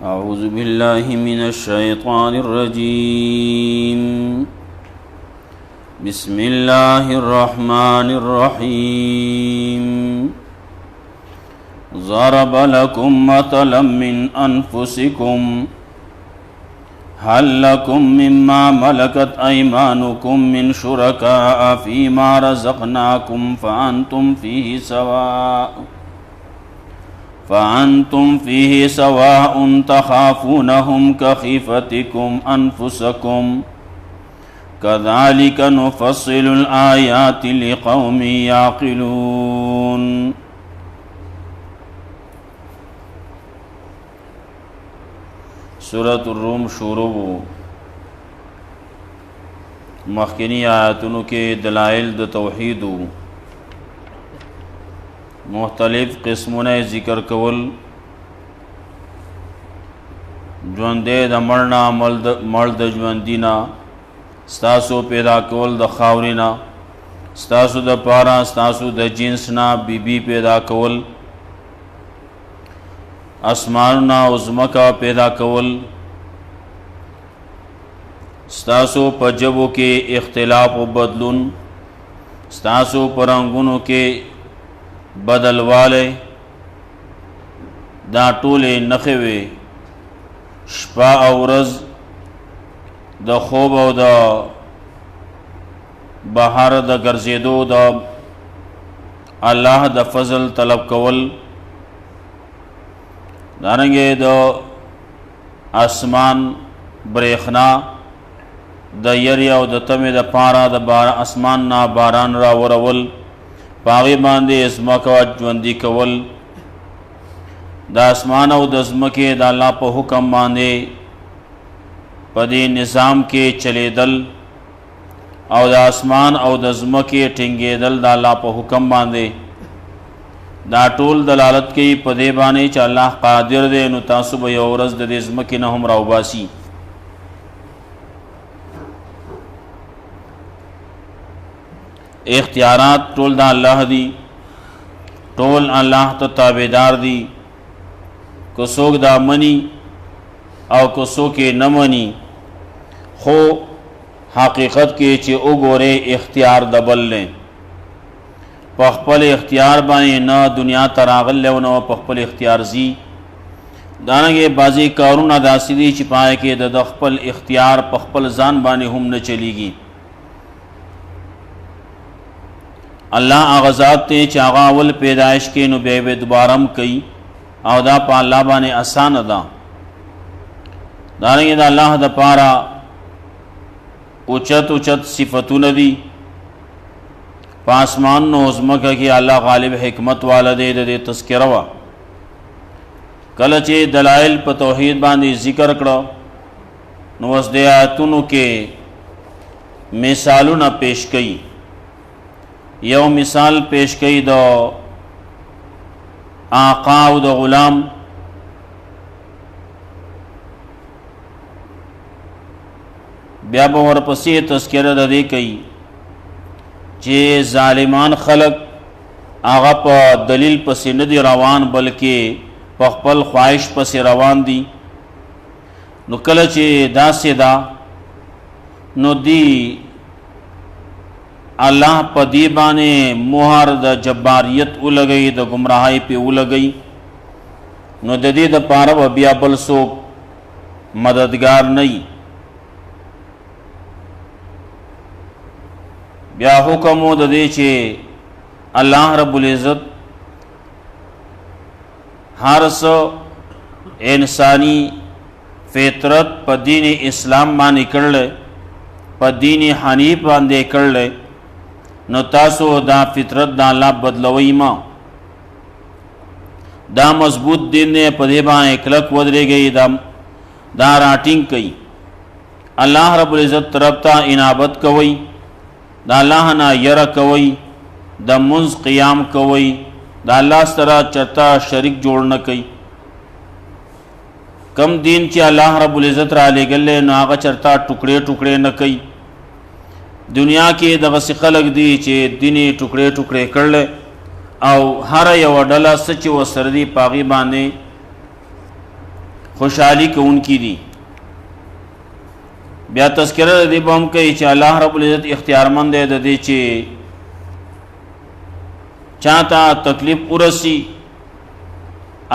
أعوذ بالله من الشيطان الرجيم بسم الله الرحمن الرحيم ضرب لكم مثلا من أنفسكم هل لكم مما ملكت أيمانكم من شركاء فيما رزقناكم فأنتم فيه سواء تخافونهم كخيفتكم أنفسكم كذلك نفصل الآيات لقوم يعقلون. سورة الروم شروع مخکنی آیاتونو کې دلائل د توحید مختلف قسمونه ذکر کول، ژوندې د مړنا مړ د ژوندینا، ستاسو پیدا کول د خاورینا، ستاسو د پارا ستاسو د جنسنا بیبي پیدا کول، اسماننا او ځمکه پیدا کول، ستاسو په ژبو کې اختلاف او بدلون، ستاسو په رنګونو کې بدلواله، دا ټولې نښې وې شپه او ورځ د خوب او د بهار د ګرځېدو د الله د فضل طلب کول، دارنګې د اسمان برېښنا د یری او د تمې د پاره د اسمان نه باران را ورول، پاغي باندې ځمکه ژوندي کول، د اسمان او د ځمکې د الله په حکم باندې په دې نظام کې چلیدل او د اسمان او د ځمکې ټینګېدل د الله په حکم باندې، دا ټول دلالت کوي په دې باندې چې الله قادر دی، نو تاسو به یو ورځ د دې ځمکې نه هم راوباسي. اختیارات ټول د الله دي، ټول الله ته تابعدار دي، کو څوک دا مني او کو څوک یې نه مني، خو حقیقت کې چې وګورې اختیار د بل دی، په خپل اختیار باندې نه دنیا ته راغلی او نه په خپل اختیار ځي. دارنګې بعضې کارونه داسې دي چې پای کې د خپل اختیار په خپل ځان باندې هم نه چلیږي. الله هغه ذات دی چې هغه اول پیدایش کې نو بیا به دوباره هم کوي او دا په الله باندې اسانه ده. دارنګې د الله دپاره اوچت اوچت صفتونه دي، په اسمان نو ځمکه کې الله غالب حکمت والا دی. د دې تذکره وه کله چې دلایل په توحید باندې ذکر کړه، نو اوس د آیاتونو کې مثالونه پیش کړي. یو مثال پیش کړي د آقا او د غلام، بیا به ورپسې تذکره د دې کوي چې ظالمان خلق هغه په دلیل پسې نه دي روان، بلکې په خپل خواهش پسې روان دي. نو کله چې داسې ده نو دی الله په دې باندې مهر د جباریت ولګي، د گمراهۍ په ولګي، نو د دې د پاره و بیا بل څوک مددگار نه وي. بیا حکم د دې چې الله رب العزت هر څه انسانی فطرت په دین اسلام باندې کړل، په دین حنیف باندې کړل، نو تاسو دا فطرت دا الله بدلوي ما، دا مضبوط دین نه په دې باندې کلک ودرېږي، دا راټینګ کوي. الله رب العزت طرف ته انابت کوي، دا الله نه یره کوي، د منځ قیام کوي، دا الله سره چرته شریک جوړ نه کوي. کم دین چې الله رب العزت را لېږلی نو هغه چرته ټوکړې ټوکړې نه کوي. دنیا کې دغسې خلک دي چې دین یې ټوکړې ټوکړې کړل او هر یو ډله څه چې ورسره دي په هغې باندې خوشحالی کوونکی دي. بیا تذکرہ دې به هم کوي چې الله رب العزت اختیارمند دی د دې چې چاته تکلیف ورسی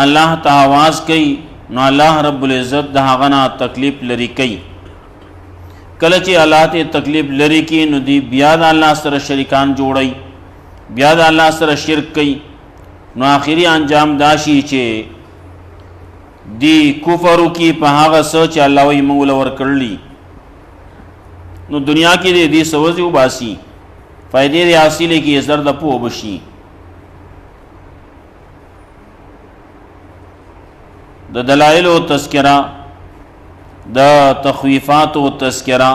الله ته आवाज کوي نو الله رب العزت د هغه نه تکلیف لري کوي. کله چې الله ته تکلیف لري کوي نو دی بیا د الله سره شریکان جوړي، بیا د الله سره شرک کوي، نو آخري انجام دا شي چې دی کفر کی په هغه څه چې الله یې موږ له ورکړلی. نو دنیا کې دې سوځي وباسي، فائدې دې حاصلې کې زر د پوه بشي. د دلائل او تذکرہ، د تخویفات او تذکرہ،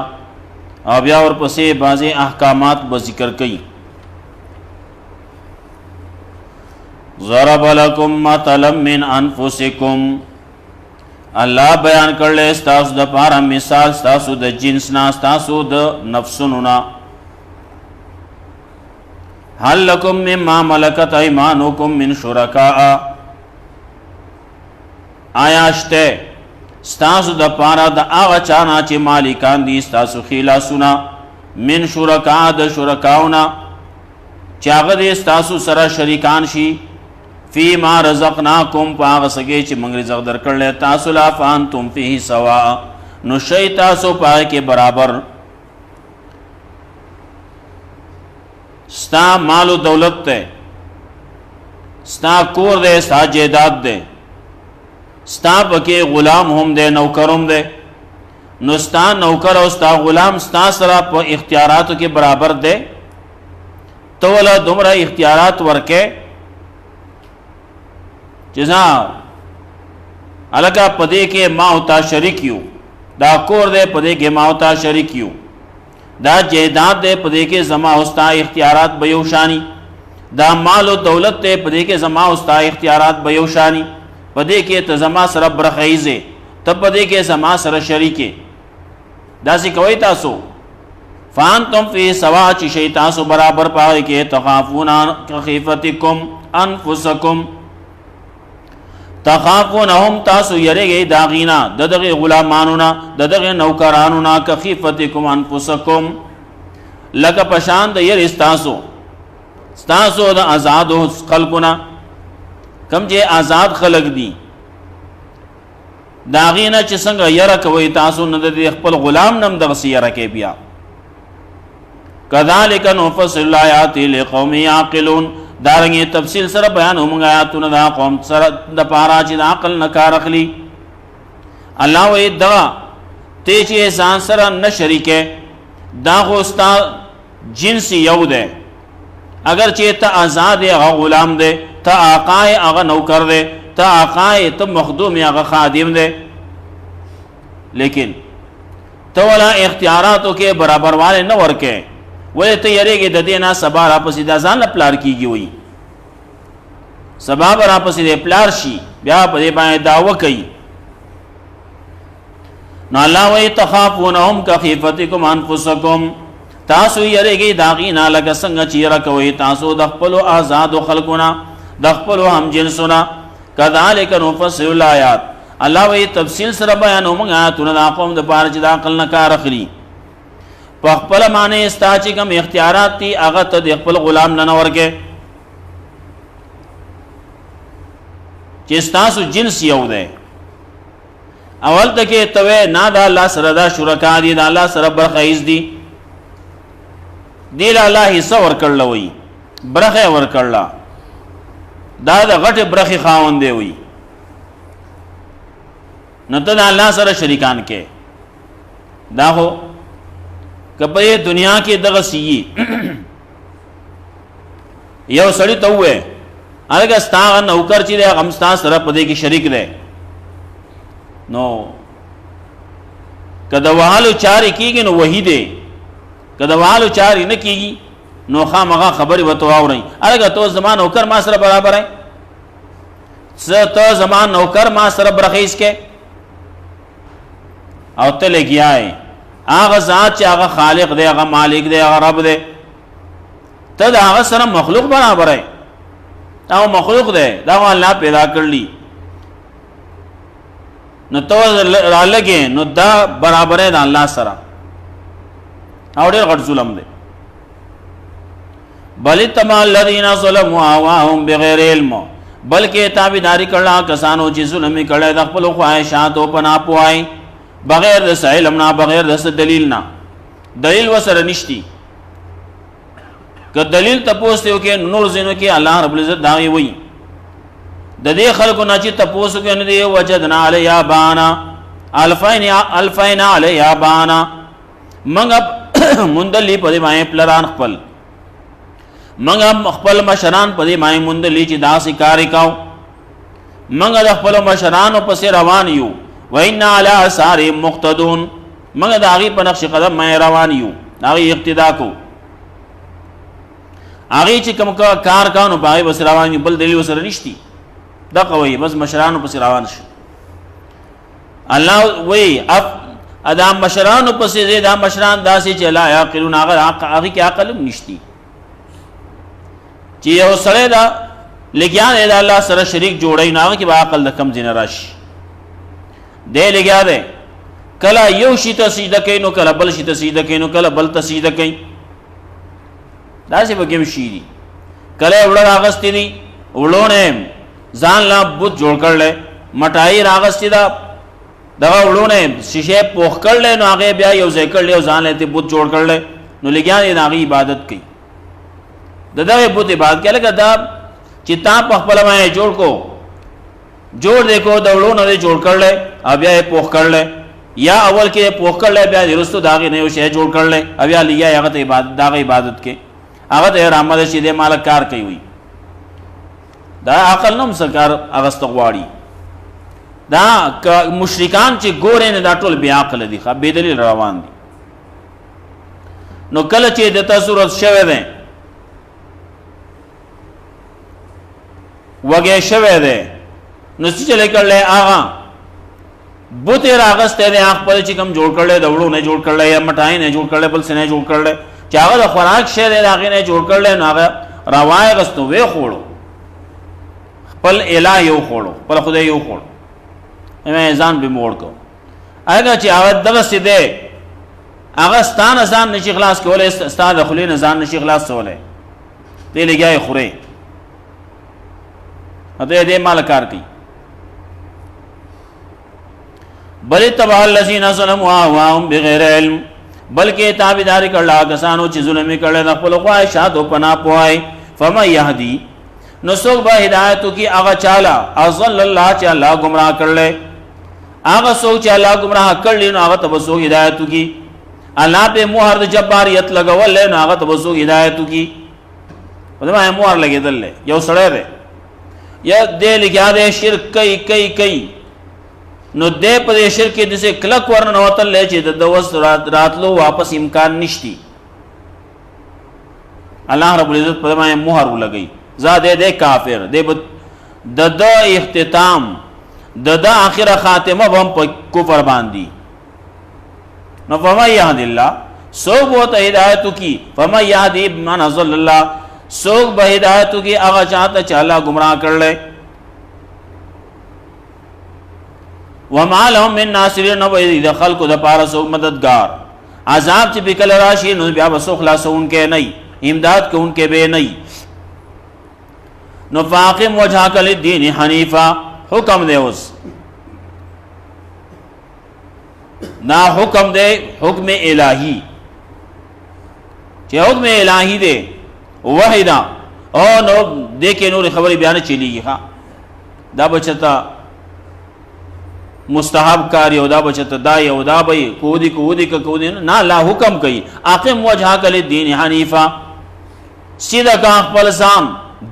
او بیا ورپسې بعضې احکامات به ذکر کوي. ضرب لکم مثلا من انفسکم، الله بیان کړل ستاسو د پاره مثال ستاسو د جنس نه، ستاسو د نفسونو نه. هل لکم مما ملکت ایمانکم من شرکاء، آیا شته ستاسو د پاره د هغه چا نه چې مالکان دي ستاسو خلاسونه، من شرکاء د شرکاونا چې هغه دې ستاسو سره شریکان شي، فی ما رزقناکم په هغه څه چې موږ رزق درکړل تاسو لا فانتم فیه سواء، نو شئ تاسو په هغې کې برابر. ستا مال و دولت دی، ستا کور دی، ستا جیداد دی، ستا پکې غلام هم دی، نوکر هم دی، نو ستا نوکر او ستا غلام ستا سره په اختیاراتو کې برابر دی. ته ولا دومره اختیارات ورکې چې الګا پدې کې ما او تا شریک یو، دا کور دی پدې کې ما او تا شریک یو، دا جیداد دی پدې کې زما او ستا اختیارات به یو شانی، دا مال او دولت دی پدې کې زما او ستا اختیارات به یو شانی، پدې کې ته زما سره برخیزه، ته پدې کې زما سره شریکه. داسې کوي تاسو. فانتم فی سوا، چې شئ تاسو برابر پاره کې. تخافون خیفتکم انفسکم، تخافونهم تاسو یریږئ د هغې نه، د دغې غلامانو نه، د دغې نوکرانو نه، که خیفتکم انفسکم، لکه په شان د یرې ستاسو د آزادو خلکو نه. کم چې آزاد خلق دي د هغې نه چې څنګه یره کوئ تاسو، نه د خپل غلام نه هم دغسې یره کوئ. بیا کذلک نفصل الآیات لقوم یعقلون، دارنګې تفصیل سره بیانوو موږ آیاتونه دا قوم سره دپاره چې د عقل نه کار اخلي. الله وایي دغه ته چې ځان سره نه شریکې، دا خو ستا جنس یو دی، اگر چې ته آزاد یې هغه غلام دی، ته آقا یې هغه نوکر دی، ته آقا یې ته مخدوم یې هغه خادم دی، لیکن ته ولا اختیاراتو کې برابروالی نه ورکې. ولې ته یریږې د دې نه سبا راپسې دا ځان له پلار کېږي، وایي سبا به راپسې د پلار شي، بیا په دې باندې دعوه کوي. نو الله وایي تخافونهم کخیفتکم انفسکم، تاسو یریږئ د هغې نه لکه څنګه چې یره کوئ تاسو د خپلو آزادو خلکو نه، د خپلو همجنسو نه. کذلک نفصل الآیات، الله وایي تفصیل سره بیانوو موږ آیاتونه د قوم دپاره چې د عقل نه کار اخلي. په خپله معنی ستا چې کوم اختیارات دي هغه ته د خپل غلام نه ورکې، چې ستاسو جنس یو دی. اول ته کې ته وایې نه د الله سره دا شرکا دي، د الله سره برخیز دي، دې له الله حصه ورکړله، وایي برخه یې ورکړله، دا د غټې برخې خاوند دی، وایي نو ته د الله سره شریکان کې. دا خو که په دنیا کې دغسې یي، یو سړي ته ووایې هلکه ستا هغه نوکر چې دی هغه هم ستا سره په دې کې شریک دی، نو که د وهلو چارې کېږي نو وحي دی، که د وهلو چارې نه کېږي نو خامخا خبرې به ته واورئ. هلکه ته زما نوکر ما سره برابر یې، څه ته زما نوکر ما سره برخیز کې، او ته لګیا یې هغه ذات چې هغه خالق دی، هغه مالک دی، هغه رب دی، ته د هغه سره مخلوق برابر یې. هغه مخلوق دی، دا خو الله پیدا کړلی. نو تو را لګې نو دا برابرې د الله سره او ډېر غټ ظلم دی. بل تما الذين ظلموا اهواهم بغیر علم، بلکې تابعداري کړه کسانو چې ظلم کړي د خپل خواهشاتو په ناپوهۍ، بغیر د علم نه، بغیر د دلیل نه. دلیل وسره نشتی، که دلیل تپوس یو کې نور زینو کې الله رب العزت داوی وایي د دې خلکو نه چې تپوس کې نه دی وجدنا علی آبانا الفین علی آبانا، منګ مندلی په دې باندې پلران خپل، منګ خپل مشران په دې باندې مندلی چې داسې کار وکاو، منګ د خپل مشرانو پسې روان یو. وإنا علی آثارهم مقتدون، منګ د هغې په نقش قدم باندې روان یو، د هغې اقتدا کو. هغې چې کوم کار کاو نو په هغې پسې روان یو، بل دلیل ورسره نشتی. دغه وایي بس مشرانو پسې روان شي. الله وایي دا مشرانو پسې دی، دا مشران داسې چې لا یعقلون، هغې کې عقل هم نشتی. چې یو سړی دا لګیا دی د الله سره شریک جوړوي نو هغه کې به عقل د کم ځای نه راشي. دی لګیا دی کله یو شي ته سجده کوي نو کله بل شي ته سجده کوي نو کله بل ته سجده کوي، داسې پکې هم شي دي. کله یې وړه راغستې دي، وړو نه ځان لا بت جوړ کړلی، مټایي راغستې ده دغه وړو نه شیشې پوخ کړلی نو هغې بیا یو ځای کړلی او ځان یې بت جوړ کړلی نو لګیا دی د هغې عبادت کوي. د دغې بت عبادت کوي لکه دا چې تا په خپله باندې جوړ کو، جوړ دی کو د وړو نه دی جوړ کړلی او بیا یې پوخ کړلی، یا اول کې یې پوخ کړلی بیا د وروستو د هغې نه یو شی جوړ کړلی او بیا لګیا هغه ته د هغه عبادت کوي، هغه ته رحمه ده چې دی ماله کار کوي. وي دا عقل نه هم څه کار اغسته غواړي. دا که مشرکان چې ګورې نه دا ټول بې عقله دي، بې دلیل روان دي. نو کله چې د ته صورت شوی دی، وږی شوی دی، نو څه چلی کړلی هغه بت یې راغستی دی، هغه خپل چې کوم جوړ کړلی د وړو نه جوړ کړلی یا مټایي نه جوړ کړلی، بل څه نه جوړ کړلی چې هغه د خوراک شی دی د هغې نه جوړ کړلی، نو هغه راواغست نو ویې خوړو، خپل الہ یو خوړو، خپل خدای یو خوړو، ځان به موړ کو. هغه چې هغه دغسې دی، هغه ستا نه ځان نشي خلاص کولی، ستا د خولې نه ځان نشي خلاص کولی، دی لګیا یې خورې، ته دې مال کار کوي. بل اتبع الذین ظلموا اهواهم بغیر علم، بلکې تابعداري کړله کسانو چې ظلم یې کړی د خپلو خواهشاتو په ناپوهۍ. فمن یهدي، نو څوک به هدایت وکړي هغه چاله اضل الله چې الله ګمراه کړلی، هغه څوک چې الله ګمراه کړلی نو هغه ته به څوک هدایت وکړي. الله پې مهر د جباریت لګولی نو هغه ته به څوک هدایت وکړي. په دې باندې مهر لګېدل دی، یو سړی دی یا دی لګیا دی شرک کوي نو دی په دې شرک کې داسې کلک ورننوتلی چې د اوس راتلو واپس امکان نشتی. الله رب العزت په دې باندې مهر ولګوي، ځا دی کافر دی، د ده اختتام د ده آخره خاتمه به هم په کفر باندې. نو فمن یهد الله، څوک به ورته هدایت وکړي، فمن یهدي من اضل الله، څوک به هدایت وکړي هغه چا ته چې الله ګمراه کړلی. وما لهم من ناصرین، نو به د خلکو دپاره څوک مددګار. عذاب چې به کله راشي نو بیا به څوک خلاصوونکی نه، امداد کوونکی به نه. نو فاقم وجهک للدین حنیفا، حکم دی اوس نا حکم دی، حکم الہی چې حکم الہی دی وحی دا او نو دې کې نور خبرې بیا نه چلیږي. ښه دا به چېرته مستحب کار یو، دا به چېرته دا یو، دا به کودي نه، لا حکم کوي اقم وجهک للدین حنیفا، سیده کا خپل ځان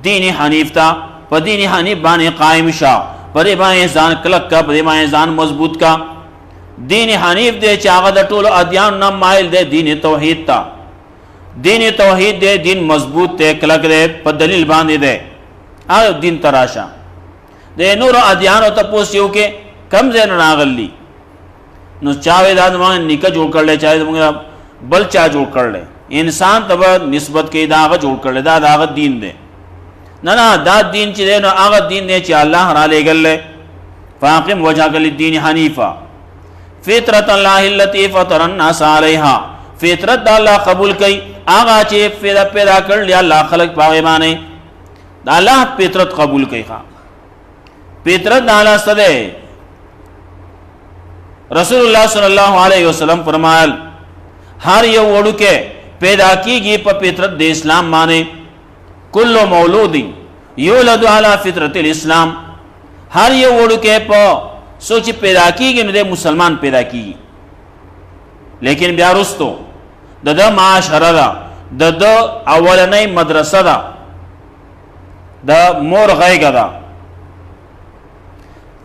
دین حنیف تا، په دین حنیف باندې قائم شه، په دې باندې ځان کلک کا، په دې باندې ځان مضبوط کا. دین حنیف دی چې هغه د ټولو ادیان نه مایل دی دین توحید تا. دین توحید دی، دین مضبوط دی، کلک دی، په دلیل باندې دی، هغه دین ته راشه. د نورو ادیانو تپوس یو کې کم ځای نه راغلی، نو چا وایي دا زموږ نیکه جوړ کړلی، چا زموږ بل چا جوړ کړلی، انسان ته به نسبت کوي دا هغه جوړ کړلی، دا د هغه دین دی. نه دا دین چې دی نو هغه دین دی چې الله را لېږلی، فاقم وجهک للدین حنیفا فطرت اللہ التی فطر الناس علیہا فطرت دا اللہ قبول کئی آغا چے پیدا کر لیا اللہ خلق پاگے بانے دا اللہ فطرت قبول کئی خواہ فطرت دا اللہ صدے رسول اللہ صلی اللہ علیہ وسلم فرمائل ہر یو وڑو کے پیدا کی گی پا فطرت دے اسلام مانے کل مولود یولد علی فطرت الاسلام ہر یو وڑو کے پا سوچی پیدا کی گی ندے مسلمان پیدا کی گی لیکن بیا رستو دا معاشرہ دا دا اولنی مدرسہ دا مور غیگ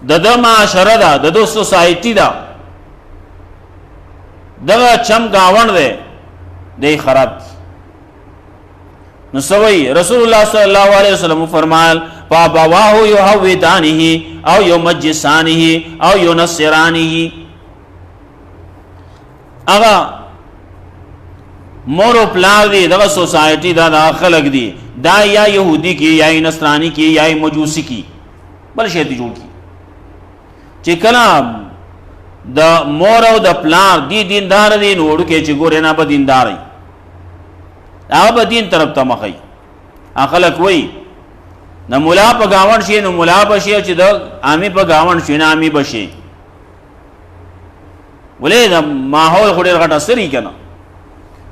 دا معاشرہ دا سوسائٹی دا چم گاون دے خراب کی نسوئی رسول اللہ صلی اللہ علیہ وسلم فرمائل فابواہو یحویدانہی او یمجسانہی او ینصرانہی اگا مورو پلار دی دا سوسائٹی دا خلق دی دا یا یہودی کی یا نصرانی کی یا مجوسی کی بل شیطی جوڑ کی چکنا دا مور او دا پلار دی دیندار دی نوڑو کے چی گورے نا با دینداری آغا با دین طرف تا مخی خلق وی نا ملا پا گاون شی نا ملا پا شی چی دا آمی پا گاون شی نا آمی با شی بولے دا ماحول خوڑی رغٹ اثری کنا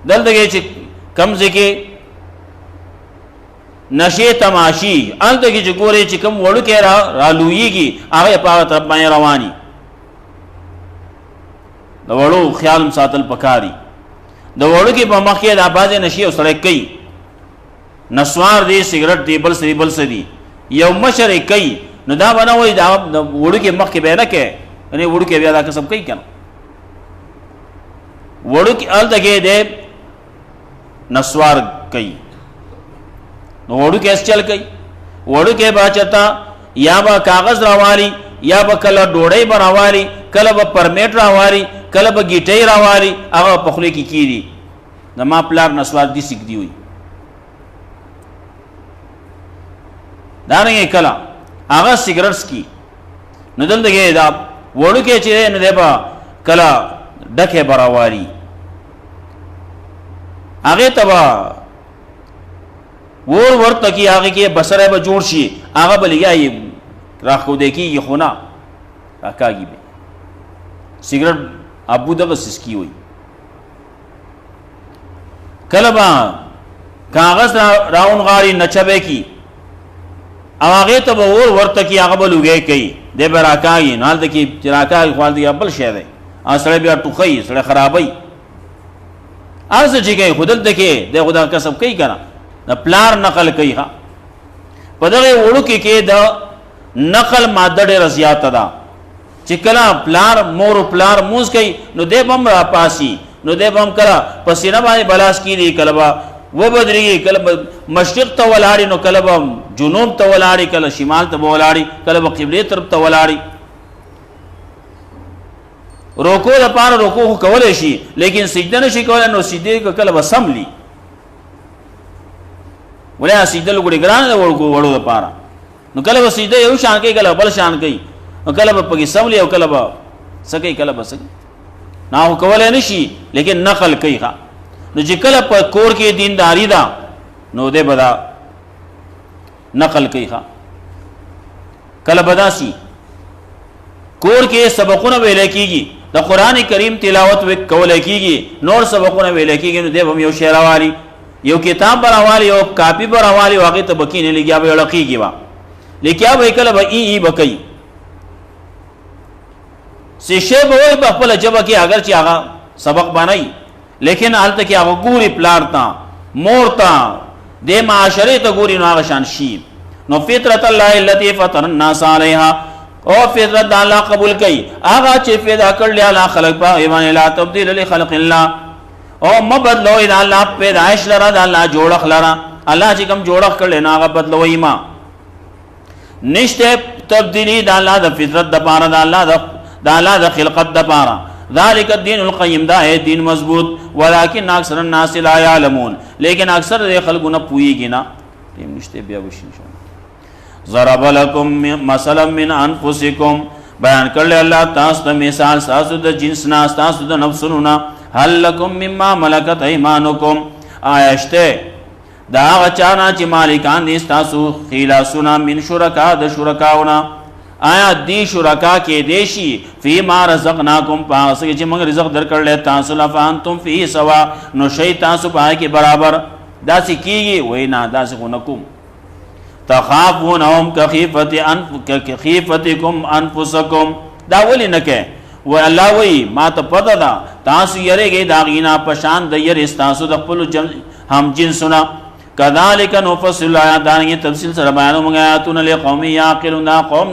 دل دگے چی کم زکی نشے تماشی آل دگی چی گورے چی کم وڑو کے رالوئی گی آغا پاگا طرف مائی روانی دا وڑو خیال مساتل پکاری دا وڑو کی پا مخی دا بازی نشی او سڑک کئی نسوار دی سگرٹ دی بل دی یو مشر کئی نو دا بناوی دا وڑو کی مخی بے نکے یعنی وڑو کی بیا دا کسب کئی کنا وڑو کی آل دگے دے نسوار کئی نو وڑو کی اس چل کئی وڑو کی با چتا یا با کاغذ راواری یا با کلا ڈوڑے با راواری کلا با پرمیٹ راواری کلا با گیٹائی راواری آغا پخلے کی دی دا ما پلار نسوار دی سک دی ہوئی دارنگے کلا آغا سگرٹس کی ندل دگے دا وڑو کے چیرے ندے با کلا ڈکے با راواری آگے تبا ورد تکی آگے کی بسرے با جوڑ شی آغا با لگیا یہ راہ کو دیکھی یہ خونا راکاگی بے سگرٹ ابو دغه سسکی ہوئی کلبا کاغذ راون غاری نچبے کی آغے تب ورد کی آغا با لگے کئی دے بے راکاگی نال دکی راکاگی خوال دیا بل شہ دے سڑے بیا ٹوخی سڑے خرابی آرز چکے خودل دکے دے خدا کسب کئی کنا دا پلار نقل کئی خوا پا دغه وڑو کی دا نقل مادہ دے رضیات دا چکلا پلار مور پلار موز کئی نو دے بم را پاسی نو دے بم کلا پسینہ بانی بلاس کی دی کلبا وہ بدری کلبا مشرق تا ولاڑی نو کلبا جنوب تا ولاڑی کلا شمال تا ولاڑی کلبا قبلی طرف تا ولاڑی روکو دا پارا روکو خو کولے شی لیکن سجدہ نشی کولے نو سجدے کا کلبا سم لی بولے سجدہ لگوڑی گرانے دا وڑو دا پارا نو کلبا سجدہ یو شان کئی کلبا بل شان کئی نو کلبا پکی سم لی او کلبا سکی کلبا سکی ناو کولے نشی لیکن نقل کئی خوا نو جی کلب کور کے دینداری دا نو دے بدا نقل کئی خوا کلب بدا سی کور کے سبقون ویلے کی گی دا قرآن کریم تلاوت کولے کی گی نور سبقون ویلے کی گی نو دے بم یو شعر والی یو کتاب بر والی یو کاپی بر والی واقعی تبکینے لگیا بے لقی گی وا لیکیا بھئی کلب ای بکئی سیشے بوئی بخپل جبا کی اگرچہ آگا سبق بنائی لیکن حالتا کی آگا گوری پلارتا مورتا دے معاشرے تا گوری نو آگا شان شیب نو فطرت اللہ اللتی فطر الناس علیہا او فطرت دا اللہ قبول کئی آگا چی فیدا کر لیا اللہ خلق پا ایمان لا تبدیل لخلق اللہ او مبدلو دا اللہ پیدائش لرا دا اللہ جوڑک لرا اللہ چی کم جوڑک کر لینا آگا بدلو ایمان نشتے تبدیلی دا اللہ دا فطرت دا پارا دا اللہ دا خلقت دا پارا ذالک الدین القیم دا ہے دین مضبوط ولیکن اکثر الناس لا یعلمون لیکن اکثر دے خلقو نا پوئی گی نا ضرب لکم مثلا من انفسکم بیان کړل الله تاسو ته مثال تاسو د جنسنا تاسو د نفسونو هل لکم مما ملکت ایمانکم آیا شته دا هغه چانا چې مالکان دي تاسو خلاصونه من شرکا د شرکاونه آیا دی شرکا کې دیشی فی ما رزقناکم پاس چې موږ رزق درکړل تاسو لفانتم فی سوا نو شی تاسو پای کې برابر داسې کیږي وینا داسې کو نکوم تخافونهم کخیفتکم انفسکم دا ولی نکه و الله وی ما ته پته دا تاسو یریږئ دا غینا پشان د ير تاسو د خپل هم جنسونه کذالک نفصل الآیات دانګي تفصیل سره بیانو موږ آیاتونه لقوم یعقلون دا قوم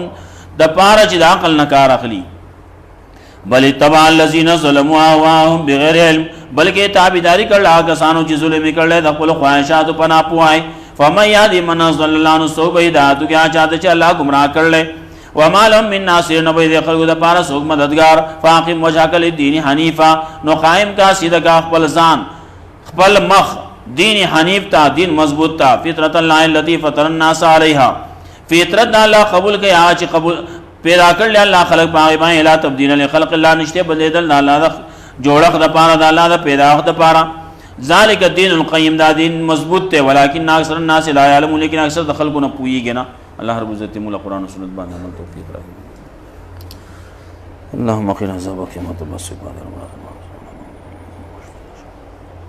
د پاره چې د عقل نه کار اخلي بل تبع الذين ظلموا اهواهم بغیر علم بلکې تابعداري کړل هغه کسانو چې ظلم کړل د خپل خواهشاتو په ناپوهۍ فمن يهدي من ضل الله نو سو بيداتو کیا چاته چې الله گمراه کړل وما لهم من ناصر نو به خلق د پاره سوک مددگار فاقم وجهك للدين حنيفا نو قائم کا سیده کا خپل ځان خپل مخ دین حنیف تا دین مضبوط تا فطرت الله التي فطر الناس عليها فطرت الله قبول کیا چې قبول پیدا کړل الله خلق پای باندې لا تبديل لخلق الله نشته بدلیدل الله جوړخ د پاره د الله د پیدا د پاره ذالک الدین القیم دا دین مضبوط ته ولکن اکثر الناس لا يعلمون لیکن اکثر د خلکو نه پوهیږي نه الله رب عزت مولا قرآن و سنت باندې عمل توفیق راکړي اللهم قنا عذابك يوم تبعث العباد